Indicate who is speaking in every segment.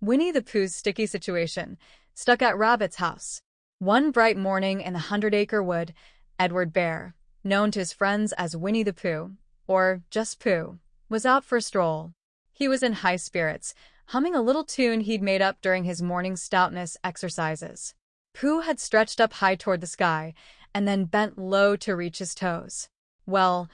Speaker 1: Winnie the Pooh's sticky situation, stuck at Rabbit's house. One bright morning in the Hundred Acre Wood, Edward Bear, known to his friends as Winnie the Pooh, or just Pooh, was out for a stroll. He was in high spirits, humming a little tune he'd made up during his morning stoutness exercises. Pooh had stretched up high toward the sky, and then bent low to reach his toes. Well,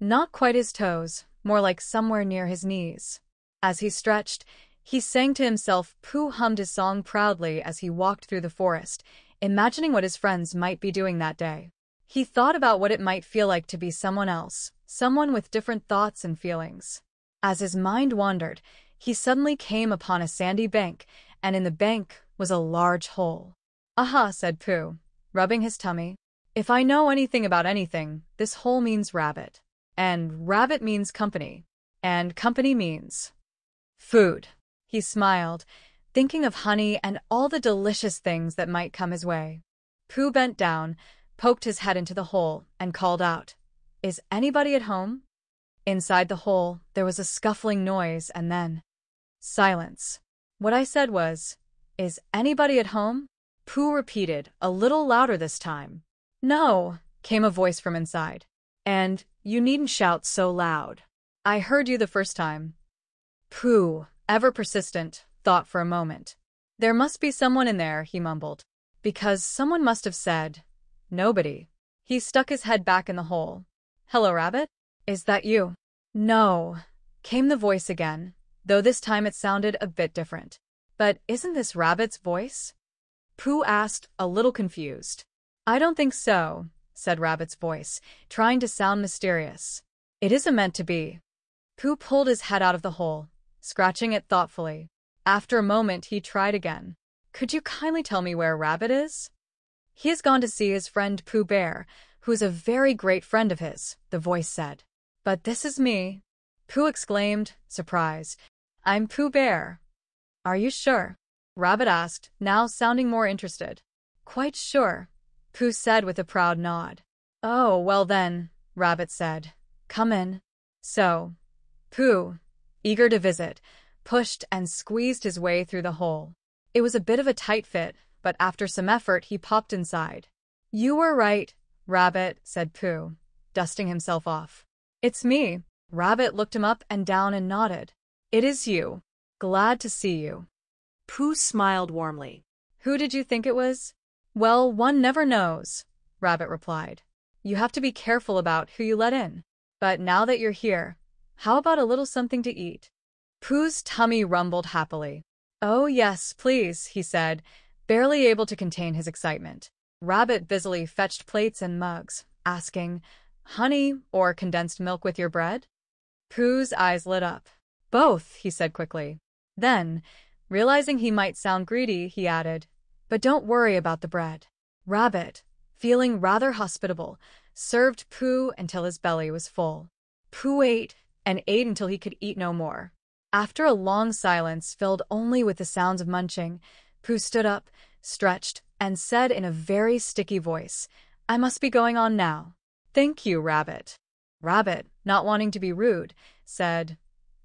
Speaker 1: not quite his toes, more like somewhere near his knees. As he stretched, he sang to himself. Pooh hummed his song proudly as he walked through the forest, imagining what his friends might be doing that day. He thought about what it might feel like to be someone else, someone with different thoughts and feelings. As his mind wandered, he suddenly came upon a sandy bank, and in the bank was a large hole. "Aha," said Pooh, rubbing his tummy. "If I know anything about anything, this hole means rabbit. And rabbit means company. And company means food." He smiled, thinking of honey and all the delicious things that might come his way. Pooh bent down, poked his head into the hole, and called out, "Is anybody at home?" Inside the hole, there was a scuffling noise and then silence. "What I said was, 'Is anybody at home?'" Pooh repeated, a little louder this time. "No," came a voice from inside. "And you needn't shout so loud. I heard you the first time." Pooh, ever persistent, thought for a moment. "There must be someone in there," he mumbled, "because someone must have said, 'Nobody.'" He stuck his head back in the hole. "Hello, Rabbit? Is that you?" "No," came the voice again, though this time it sounded a bit different. "But isn't this Rabbit's voice?" Pooh asked, a little confused. "I don't think so," said Rabbit's voice, trying to sound mysterious. "It isn't meant to be." Pooh pulled his head out of the hole, scratching it thoughtfully. After a moment, he tried again. "Could you kindly tell me where Rabbit is?" "He has gone to see his friend Pooh Bear, who is a very great friend of his," the voice said. "But this is me," Pooh exclaimed, surprised. "I'm Pooh Bear." "Are you sure?" Rabbit asked, now sounding more interested. "Quite sure," Pooh said with a proud nod. "Oh, well then," Rabbit said. "Come in." So, Pooh, eager to visit, pushed and squeezed his way through the hole. It was a bit of a tight fit, but after some effort he popped inside. "You were right, Rabbit," said Pooh, dusting himself off. "It's me." Rabbit looked him up and down and nodded. "It is you. Glad to see you."
Speaker 2: Pooh smiled warmly.
Speaker 1: "Who did you think it was?" "Well, one never knows," Rabbit replied. "You have to be careful about who you let in. But now that you're here, how about a little something to eat?" Pooh's tummy rumbled happily. "Oh yes, please," he said, barely able to contain his excitement. Rabbit busily fetched plates and mugs, asking, "Honey or condensed milk with your bread?" Pooh's eyes lit up. "Both," he said quickly. Then, realizing he might sound greedy, he added, "But don't worry about the bread." Rabbit, feeling rather hospitable, served Pooh until his belly was full. Pooh ate and ate until he could eat no more. After a long silence filled only with the sounds of munching, Pooh stood up, stretched, and said in a very sticky voice, "I must be going on now." "Thank you, Rabbit." Rabbit, not wanting to be rude, said,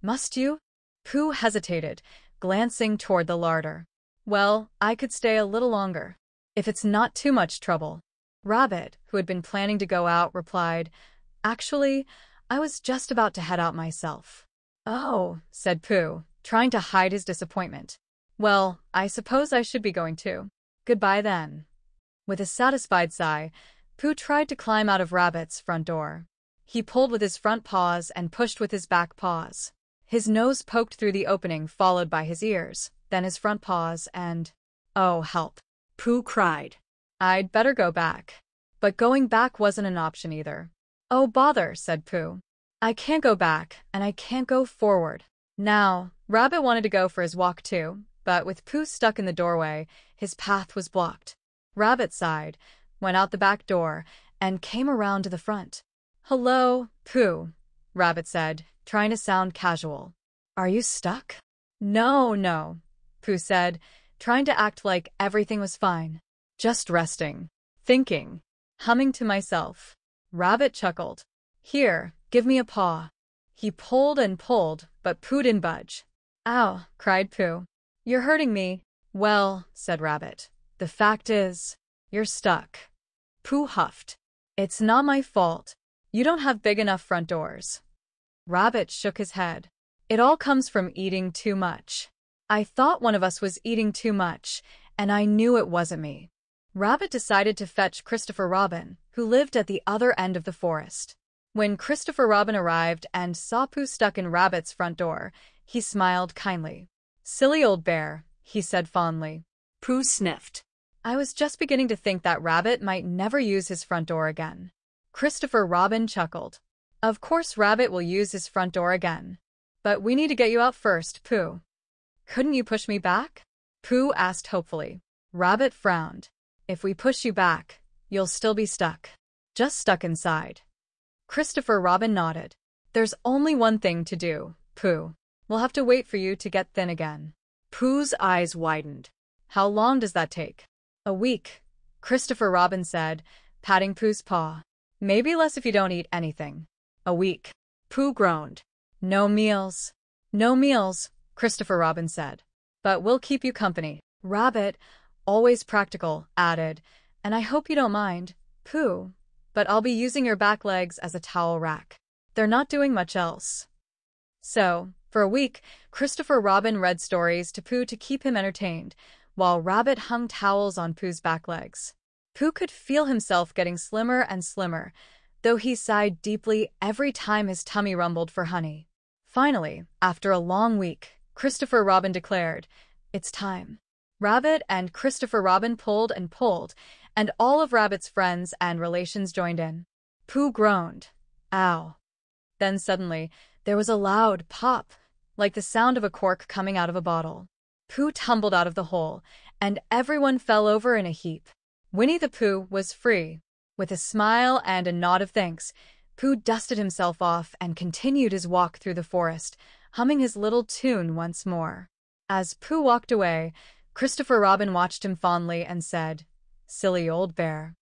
Speaker 1: "Must you?" Pooh hesitated, glancing toward the larder. "Well, I could stay a little longer, if it's not too much trouble." Rabbit, who had been planning to go out, replied, "Actually, I was just about to head out myself." "Oh," said Pooh, trying to hide his disappointment. "Well, I suppose I should be going too. Goodbye then." With a satisfied sigh, Pooh tried to climb out of Rabbit's front door. He pulled with his front paws and pushed with his back paws. His nose poked through the opening, followed by his ears, then his front paws, and "Oh, help!"
Speaker 2: Pooh cried.
Speaker 1: "I'd better go back." But going back wasn't an option either. "Oh, bother," said Pooh. "I can't go back, and I can't go forward." Now, Rabbit wanted to go for his walk too, but with Pooh stuck in the doorway, his path was blocked. Rabbit sighed, went out the back door, and came around to the front. "Hello, Pooh," Rabbit said, trying to sound casual. "Are you stuck?" No, Pooh said, trying to act like everything was fine. "Just resting, thinking, humming to myself." Rabbit chuckled. "Here, give me a paw." He pulled and pulled, but Pooh didn't budge. "Ow," cried Pooh. You're hurting me. Well, said Rabbit, the fact is, you're stuck. Pooh huffed. It's not my fault. You don't have big enough front doors. Rabbit shook his head. It all comes from eating too much. I thought one of us was eating too much, and I knew it wasn't me. Rabbit decided to fetch Christopher Robin, who lived at the other end of the forest. When Christopher Robin arrived and saw Pooh stuck in Rabbit's front door, he smiled kindly. Silly old bear, he said fondly.
Speaker 2: Pooh sniffed.
Speaker 1: I was just beginning to think that Rabbit might never use his front door again. Christopher Robin chuckled. Of course Rabbit will use his front door again. But we need to get you out first, Pooh. Couldn't you push me back? Pooh asked hopefully. Rabbit frowned. If we push you back, you'll still be stuck. Just stuck inside. Christopher Robin nodded. There's only one thing to do, Pooh. We'll have to wait for you to get thin again.
Speaker 2: Pooh's eyes widened.
Speaker 1: How long does that take? A week, Christopher Robin said, patting Pooh's paw. Maybe less if you don't eat anything. A week.
Speaker 2: Pooh groaned.
Speaker 1: No meals. No meals, Christopher Robin said. But we'll keep you company. Rabbit, always practical, added, and I hope you don't mind, Pooh, but I'll be using your back legs as a towel rack. They're not doing much else. So, for a week, Christopher Robin read stories to Pooh to keep him entertained, while Rabbit hung towels on Pooh's back legs. Pooh could feel himself getting slimmer and slimmer, though he sighed deeply every time his tummy rumbled for honey. Finally, after a long week, Christopher Robin declared, "It's time." Rabbit and Christopher Robin pulled and pulled, and all of Rabbit's friends and relations joined in. Pooh groaned. Ow. Then suddenly, there was a loud pop, like the sound of a cork coming out of a bottle. Pooh tumbled out of the hole, and everyone fell over in a heap. Winnie the Pooh was free. With a smile and a nod of thanks, Pooh dusted himself off and continued his walk through the forest, humming his little tune once more. As Pooh walked away, Christopher Robin watched him fondly and said, "Silly old bear."